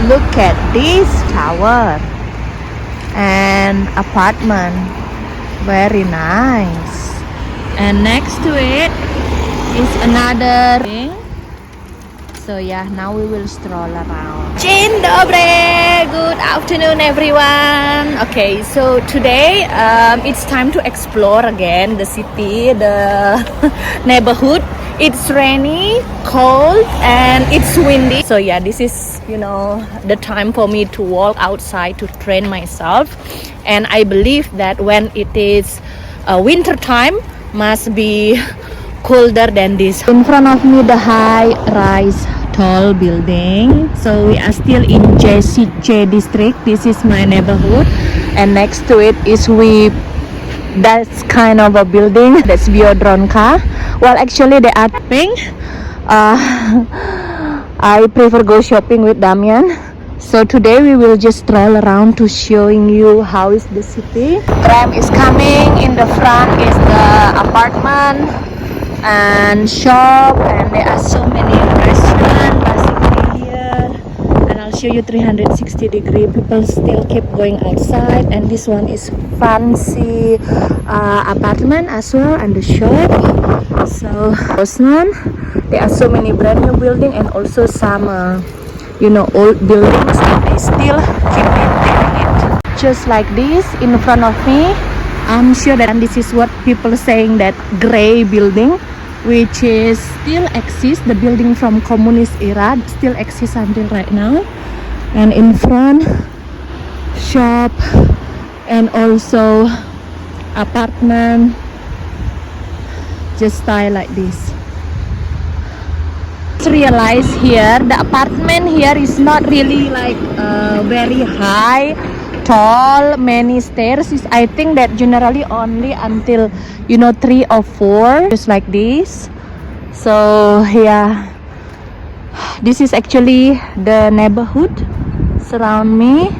Look at this tower and apartment. Very nice. And next to it is another thing. So yeah, now we will stroll around. Dzień dobry! Good afternoon, everyone. Okay, so today it's time to explore again the city, the neighborhood. It's rainy, cold, and it's windy. So yeah, this is, the time for me to walk outside to train myself. And I believe that when it is winter time, must be colder than this. In front of me, the high-rise tall building. So we are still in JCJ district. This is my neighborhood, and next to it is that's kind of a building. That's Biodronka. Well, actually they are shopping. I prefer go shopping with Damian. So today we will just stroll around to showing you how is the city. Tram is coming. In the front is the apartment and shop, and there are so many restaurants basically here. And I'll show you 360-degree. People still keep going outside, and this one is fancy apartment as well, and the shop. So Bosnan, there are so many brand new building and also some old buildings, and they still keep maintaining it. Just like this in front of me, I'm sure that this is what people saying, that gray building, which is still exists. The building from communist era still exists until right now. And in front, shop and also apartment, just style like this. Realize here the apartment here is not really like very high, tall, many stairs. I think that generally only until 3 or 4, just like this. So yeah, this is actually the neighborhood surround me.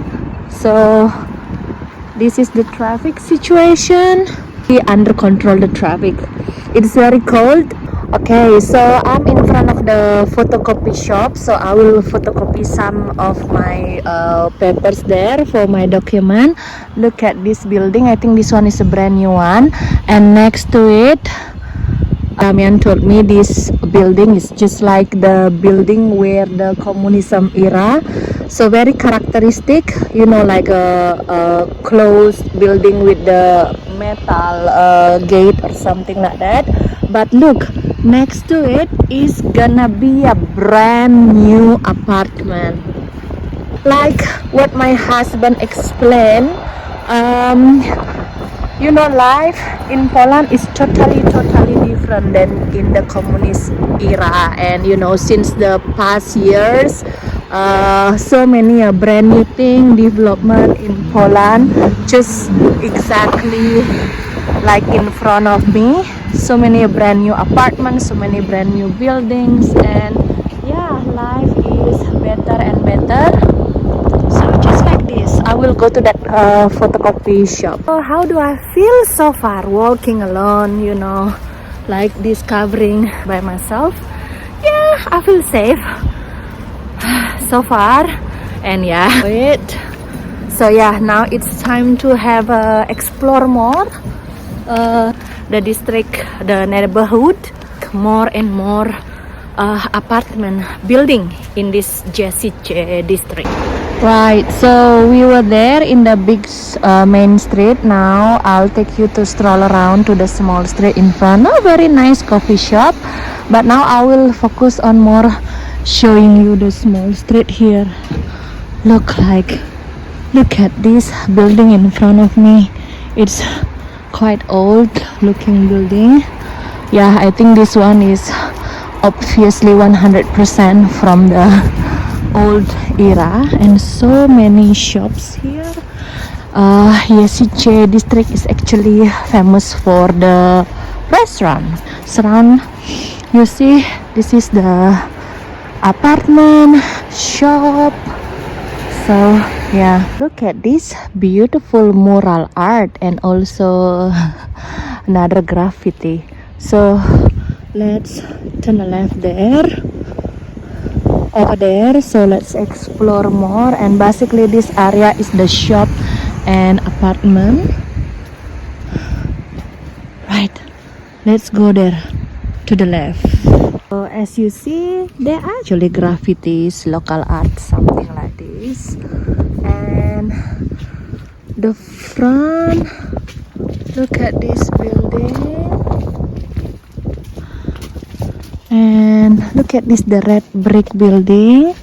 So this is the traffic situation. We under control the traffic. It's very cold. Okay, so I'm in front of the photocopy shop, so I will photocopy some of my papers there for my document. Look at this building. I think this one is a brand new one, and next to it, Damian told me this building is just like the building where the communism era. So very characteristic, like a closed building with the metal gate or something like that. But look, next to it is gonna be a brand new apartment. Like what my husband explained, life in Poland is totally different than in the communist era. And since the past years, so many brand new thing development in Poland, just exactly like in front of me. So many brand new apartments, so many brand new buildings, and yeah, life is better and better. So just like this, I will go to that photocopy shop. So how do I feel so far walking alone, like discovering by myself? Yeah, I feel safe so far. And yeah, wait. So yeah, now it's time to have explore more the district, the neighborhood. More and more apartment building in this JCJ district. Right, so we were there in the big main street. Now I'll take you to stroll around to the small street in front. A very nice coffee shop, but now I will focus on more showing you the small street here. Look at this building in front of me. It's quite old looking building. Yeah, I think this one is obviously 100% from the old era, and so many shops here. JCJ district is actually famous for the restaurant. Surround, you see, this is the apartment, shop. So yeah, look at this beautiful mural art and also another graffiti. So let's turn the left there. over there, so let's explore more. And basically this area is the shop and apartment. Right, let's go there to the left. So as you see, there are actually graffitis, local art, something like this. And the front, look at this building. And look at this, the red brick building.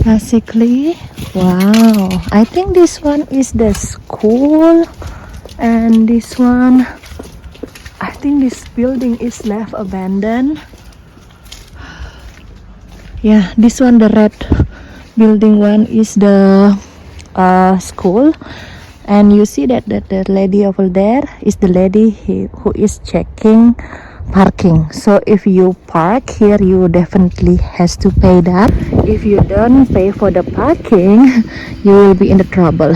Basically, wow, I think this one is the school, and this one, I think this building is left abandoned. Yeah, this one, the red building one, is the school. And you see that the lady over there is the lady who is checking parking. So if you park here, you definitely has to pay that. If you don't pay for the parking, you will be in the trouble.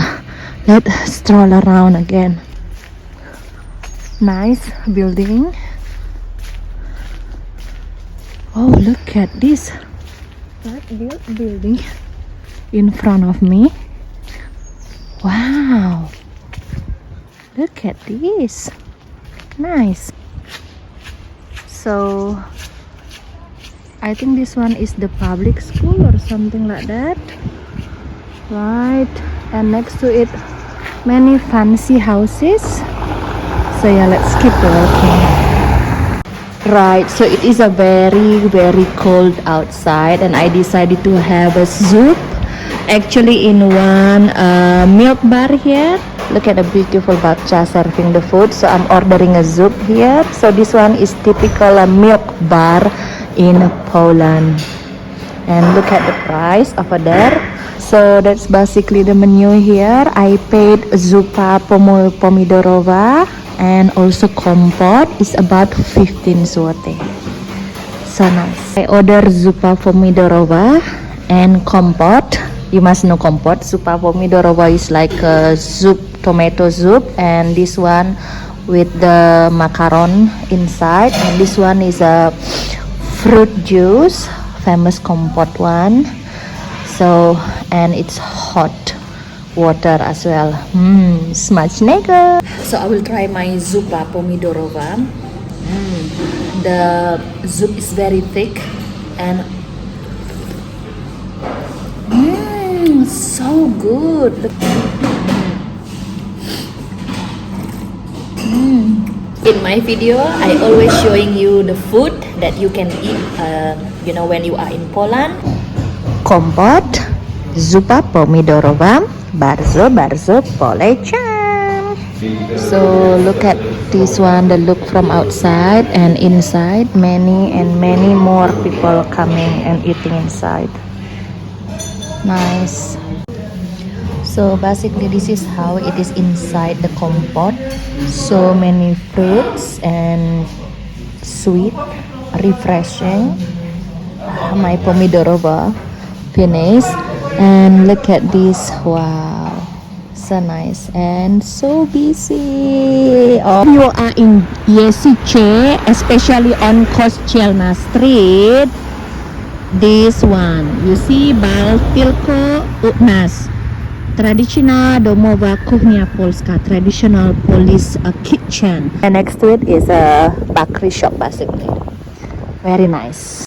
Let's stroll around again. Nice building. Oh, look at this building in front of me. Wow, look at this. Nice. So I think this one is the public school or something like that, right? And next to it, many fancy houses. So yeah, let's keep walking. Right, so it is a very cold outside, and I decided to have a soup actually in one milk bar here. Look at the beautiful bakcha serving the food. So I'm ordering a soup here. So this one is typical milk bar in Poland. And look at the price over there. So that's basically the menu here. I paid zupa pomidorova and also kompot is about 15 zloty. So nice. I ordered zupa pomidorova and kompot. You must know kompot. Zupa pomidorova is like a soup, tomato soup, and this one with the macaron inside, and this one is a fruit juice, famous kompot one. So, and it's hot water as well. Smacznego. So I will try my zupa pomidorova. The soup is very thick and so good. In my video, I always showing you the food that you can eat, when you are in Poland. Kompot, zupa pomidorova, bardzo polecam. So look at this one, the look from outside and inside. Many more people coming and eating inside. Nice. So basically this is how it is inside the kompot. So many fruits and sweet, refreshing. My pomidorova finished, and look at this. Wow, so nice and so busy. If you are in Jesice, especially on Kościelna Street, this one, you see, Bal Tylko u nas. Traditional domowa kuchnia polska, traditional Polish kitchen. And next to it is a bakery shop basically. Very nice.